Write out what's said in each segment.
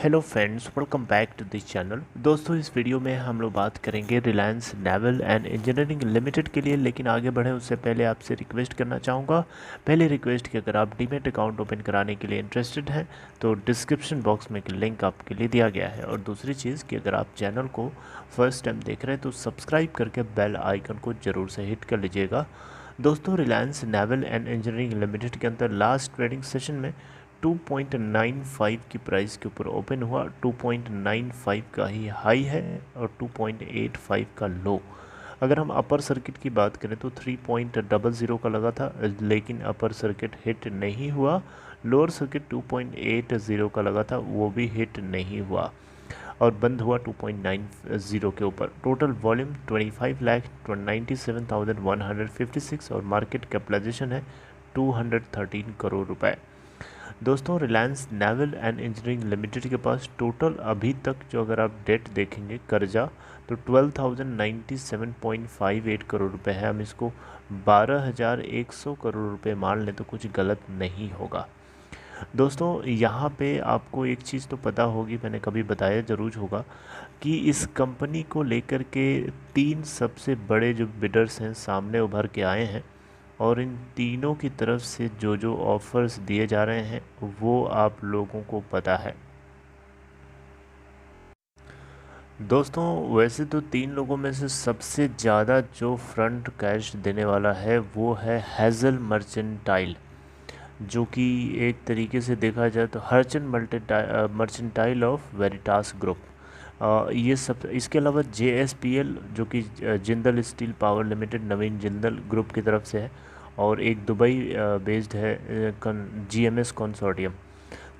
Hello friends, welcome back to this channel. दोस्तों, इस video में हम लोग बात करेंगे Reliance Naval and Engineering Limited के लिए। लेकिन आगे बढ़ें उससे पहले आपसे रिक्वेस्ट करना चाहूँगा। पहले रिक्वेस्ट कि अगर आप डीमैट अकाउंट ओपन कराने के लिए इंटरेस्टेड हैं तो डिस्क्रिप्शन बॉक्स में एक लिंक आपके लिए दिया गया है। और दूसरी चीज़ कि अगर आप चैनल को फर्स्ट टाइम देख रहे हैं तो सब्सक्राइब करके बेल आइकन को ज़रूर से हिट कर लीजिएगा। दोस्तों, Reliance Naval and Engineering Limited के अंदर लास्ट ट्रेडिंग सेशन में 2.95 की प्राइस के ऊपर ओपन हुआ। 2.95 का ही हाई है और 2.85 का लो। अगर हम अपर सर्किट की बात करें तो 3.00 का लगा था, लेकिन अपर सर्किट हिट नहीं हुआ। लोअर सर्किट 2.80 का लगा था, वो भी हिट नहीं हुआ और बंद हुआ 2.90 के ऊपर। टोटल वॉल्यूम 25,97,156 और मार्केट कैपिटलाइजेशन है 213 करोड़ रुपए। दोस्तों, Reliance Naval and Engineering Limited के पास टोटल अभी तक जो अगर आप डेट देखेंगे कर्जा तो 12,097.58 करोड़ रुपए है। हम इसको 12,100 करोड़ रुपए मान लें तो कुछ गलत नहीं होगा। दोस्तों, यहाँ पे आपको एक चीज़ तो पता होगी, मैंने कभी बताया ज़रूर होगा कि इस कंपनी को लेकर के 3 सबसे बड़े जो बिडर्स हैं सामने उभर के आए हैं और इन तीनों की तरफ से जो जो ऑफर्स दिए जा रहे हैं वो आप लोगों को पता है। दोस्तों, वैसे तो 3 लोगों में से सबसे ज़्यादा जो फ्रंट कैश देने वाला है वो है हेज़ल मर्चेंटाइल, जो कि एक तरीके से देखा जाए तो हर्चन मर्चेंटाइल ऑफ वेरिटास ग्रुप। ये सब, इसके अलावा JSPL जो कि जिंदल स्टील पावर लिमिटेड नवीन जिंदल ग्रुप की तरफ से है और एक दुबई बेस्ड है GMS कंसोर्टियम।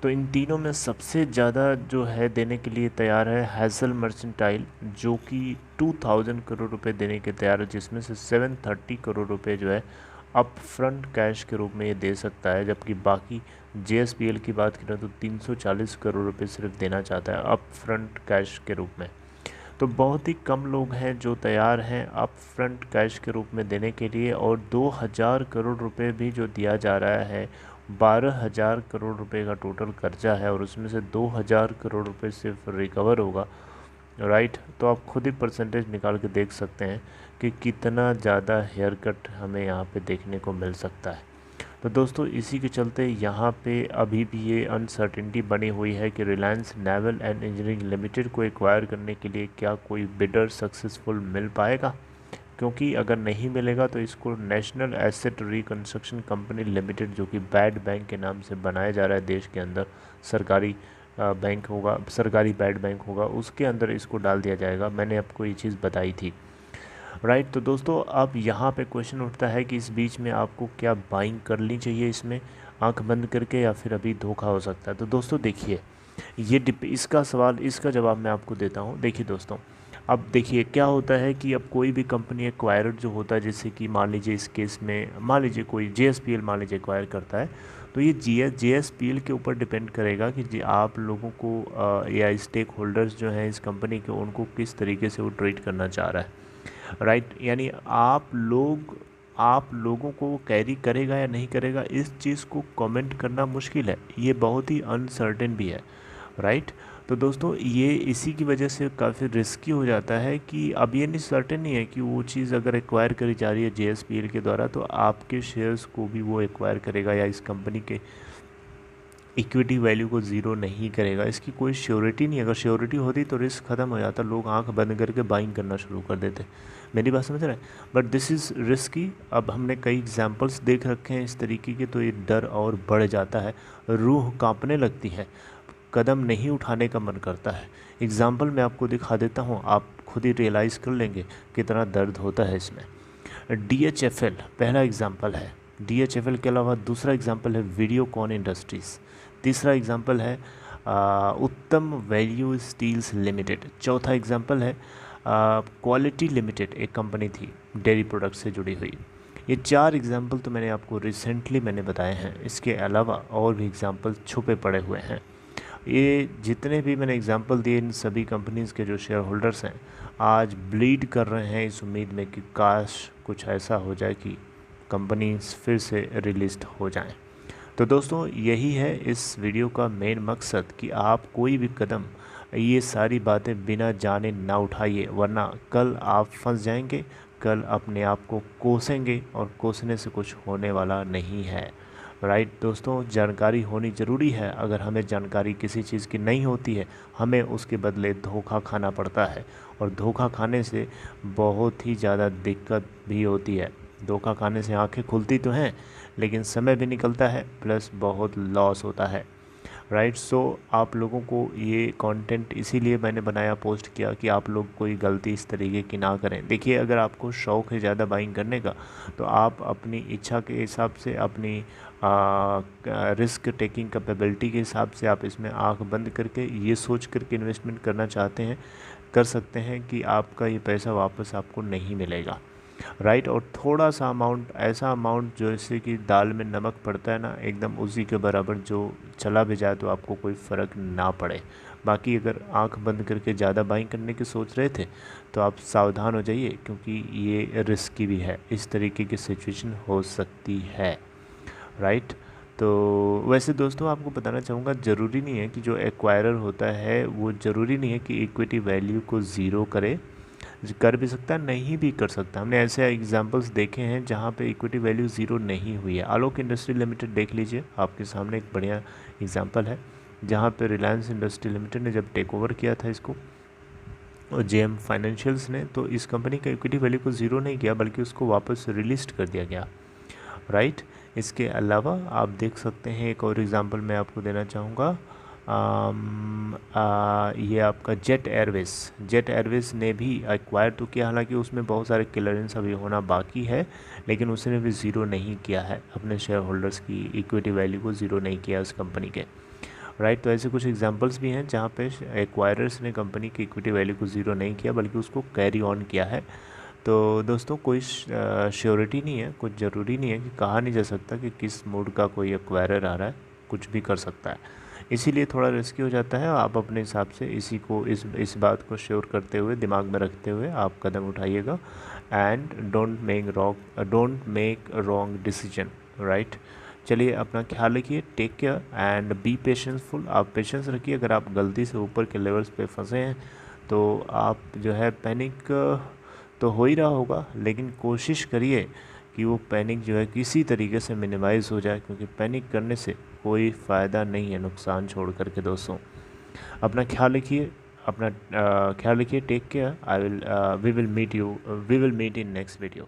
तो इन तीनों में सबसे ज़्यादा जो है देने के लिए तैयार है हेज़ल मर्चेंटाइल, जो कि 2000 करोड़ रुपए देने के तैयार है, जिसमें से 730 करोड़ रुपए जो है अप फ्रंट कैश के रूप में ये दे सकता है। जबकि बाकी JSPL की बात करें तो 340 करोड़ रुपए सिर्फ देना चाहता है अप फ्रंट कैश के रूप में। तो बहुत ही कम लोग हैं जो तैयार हैं अप फ्रंट कैश के रूप में देने के लिए। और 2000 करोड़ रुपए भी जो दिया जा रहा है, 12,000 करोड़ रुपए का टोटल कर्जा है और उसमें से 2000 करोड़ रुपए सिर्फ रिकवर होगा। राइट, तो आप खुद ही परसेंटेज निकाल के देख सकते हैं कि कितना ज़्यादा हेयर कट हमें यहाँ पे देखने को मिल सकता है। तो दोस्तों, इसी के चलते यहाँ पे अभी भी ये अनसर्टेनिटी बनी हुई है कि Reliance Naval and Engineering limited को एक्वायर करने के लिए क्या कोई बिडर सक्सेसफुल मिल पाएगा। क्योंकि अगर नहीं मिलेगा तो इसको national asset reconstruction company limited, जो कि बैड बैंक के नाम से बनाया जा रहा है देश के अंदर, सरकारी बैंक होगा, सरकारी बैड बैंक होगा, उसके अंदर इसको डाल दिया जाएगा। मैंने आपको ये चीज़ बताई थी। राइट, तो दोस्तों अब यहाँ पे क्वेश्चन उठता है कि इस बीच में आपको क्या बाइंग कर ली चाहिए इसमें आंख बंद करके, या फिर अभी धोखा हो सकता है। तो दोस्तों देखिए, ये इसका सवाल, इसका जवाब मैं आपको देता हूँ। देखिए दोस्तों, अब देखिए क्या होता है कि अब कोई भी कंपनी एक्वायर्ड जो होता है, जैसे कि मान लीजिए इस केस में मान लीजिए कोई JSPL मान लीजिए एक्वायर करता है, तो ये JSPL के ऊपर डिपेंड करेगा कि आप लोगों को या स्टेक होल्डर्स जो हैं इस कंपनी के, उनको किस तरीके से वो ट्रीट करना चाह रहा है। राइट, यानी आप लोगों को कैरी करेगा या नहीं करेगा, इस चीज़ को कमेंट करना मुश्किल है, ये बहुत ही अनसर्टेन भी है। राइट, तो दोस्तों ये इसी की वजह से काफ़ी रिस्की हो जाता है कि अब ये नहीं सर्टेन नहीं है कि वो चीज़ अगर एक्वायर करी जा रही है JSPL के द्वारा तो आपके शेयर्स को भी वो एक्वायर करेगा या इस कंपनी के इक्विटी वैल्यू को ज़ीरो नहीं करेगा। इसकी कोई श्योरिटी नहीं। अगर श्योरिटी होती तो रिस्क ख़त्म हो जाता, लोग आंख बंद करके बाइंग करना शुरू कर देते। मेरी बात समझ रहे हैं? But this is risky. अब हमने कई एग्जांपल्स देख रखे हैं इस तरीके के, तो ये डर और बढ़ जाता है, रूह कांपने लगती है, कदम नहीं उठाने का मन करता है। एग्ज़ाम्पल मैं आपको दिखा देता हूँ, आप खुद ही रियलाइज़ कर लेंगे कितना दर्द होता है इसमें। DHFL पहला एग्जाम्पल है। DHFL के अलावा दूसरा एग्जाम्पल है वीडियोकॉन इंडस्ट्रीज़। तीसरा एग्जाम्पल है उत्तम वैल्यू स्टील्स लिमिटेड। चौथा एग्जाम्पल है क्वालिटी लिमिटेड, एक कंपनी थी डेयरी प्रोडक्ट से जुड़ी हुई। ये 4 एग्जाम्पल तो मैंने आपको रिसेंटली बताए हैं। इसके अलावा और भी एग्जाम्पल छुपे पड़े हुए हैं। ये जितने भी मैंने एग्जांपल दिए, इन सभी कंपनीज़ के जो शेयर होल्डर्स हैं आज ब्लीड कर रहे हैं इस उम्मीद में कि काश कुछ ऐसा हो जाए कि कंपनीज फिर से रिलिस्ट हो जाएं। तो दोस्तों यही है इस वीडियो का मेन मकसद कि आप कोई भी कदम ये सारी बातें बिना जाने ना उठाइए, वरना कल आप फंस जाएंगे, कल अपने आप को कोसेंगे और कोसने से कुछ होने वाला नहीं है। राइट दोस्तों, जानकारी होनी ज़रूरी है। अगर हमें जानकारी किसी चीज़ की नहीं होती है, हमें उसके बदले धोखा खाना पड़ता है, और धोखा खाने से बहुत ही ज़्यादा दिक्कत भी होती है। धोखा खाने से आंखें खुलती तो हैं, लेकिन समय भी निकलता है, प्लस बहुत लॉस होता है। राइट, सो आप लोगों को ये कंटेंट इसीलिए मैंने बनाया, पोस्ट किया, कि आप लोग कोई गलती इस तरीके की ना करें। देखिए, अगर आपको शौक़ है ज़्यादा बाइंग करने का, तो आप अपनी इच्छा के हिसाब से, अपनी रिस्क टेकिंग कैपेबिलिटी के हिसाब से आप इसमें आंख बंद करके ये सोच करके इन्वेस्टमेंट करना चाहते हैं, कर सकते हैं कि आपका ये पैसा वापस आपको नहीं मिलेगा। राइट, और थोड़ा सा अमाउंट, ऐसा अमाउंट जैसे कि दाल में नमक पड़ता है ना, एकदम उसी के बराबर जो चला भी जाए तो आपको कोई फ़र्क ना पड़े। बाकी अगर आंख बंद करके ज़्यादा बाइंग करने की सोच रहे थे, तो आप सावधान हो जाइए, क्योंकि ये रिस्की भी है, इस तरीके की सिचुएशन हो सकती है। राइट, तो वैसे दोस्तों आपको बताना चाहूँगा, ज़रूरी नहीं है कि जो एक्वायरर होता है वो ज़रूरी नहीं है कि इक्विटी वैल्यू को ज़ीरो करे, कर भी सकता है, नहीं भी कर सकता। हमने ऐसे एग्जांपल्स देखे हैं जहाँ पे इक्विटी वैल्यू ज़ीरो नहीं हुई है। आलोक इंडस्ट्री लिमिटेड देख लीजिए, आपके सामने एक बढ़िया एग्जांपल है, जहाँ पे रिलायंस इंडस्ट्री लिमिटेड ने जब टेक ओवर किया था इसको, और जेएम फाइनेंशियल्स ने, तो इस कंपनी का इक्विटी वैल्यू को ज़ीरो नहीं किया, बल्कि उसको वापस रिलिस्ट कर दिया गया। राइट, इसके अलावा आप देख सकते हैं, एक और एग्ज़ाम्पल मैं आपको देना चाहूँगा। ये आपका जेट एयरवेज़ ने भी एक्वायर तो किया, हालांकि उसमें बहुत सारे क्लियरेंस अभी होना बाकी है, लेकिन उसने भी ज़ीरो नहीं किया है, अपने शेयर होल्डर्स की इक्विटी वैल्यू को ज़ीरो नहीं किया उस कंपनी के। राइट, तो ऐसे कुछ एग्जांपल्स भी हैं जहाँ पे एक्वायरर्स ने कंपनी की इक्विटी वैल्यू को ज़ीरो नहीं किया, बल्कि उसको कैरी ऑन किया है। तो दोस्तों कोई श्योरिटी नहीं है, कुछ ज़रूरी नहीं है, कि कहा नहीं जा सकता कि किस मूड का कोई एक्वायरर आ रहा है, कुछ भी कर सकता है। इसीलिए थोड़ा रिस्की हो जाता है। आप अपने हिसाब से इस बात को श्योर करते हुए, दिमाग में रखते हुए आप कदम उठाइएगा, and don't make wrong decision. Right, चलिए अपना ख्याल रखिए, take care and be patienceful. आप पेशेंस रखिए। अगर आप गलती से ऊपर के लेवल्स पे फंसे हैं, तो आप जो है पैनिक तो हो ही रहा होगा, लेकिन कोशिश करिए कि वो पैनिक जो है किसी तरीके से मिनिमाइज़ हो जाए, क्योंकि पैनिक करने से कोई फ़ायदा नहीं है, नुकसान छोड़ करके। दोस्तों अपना ख्याल रखिए, take care. We will meet in next video.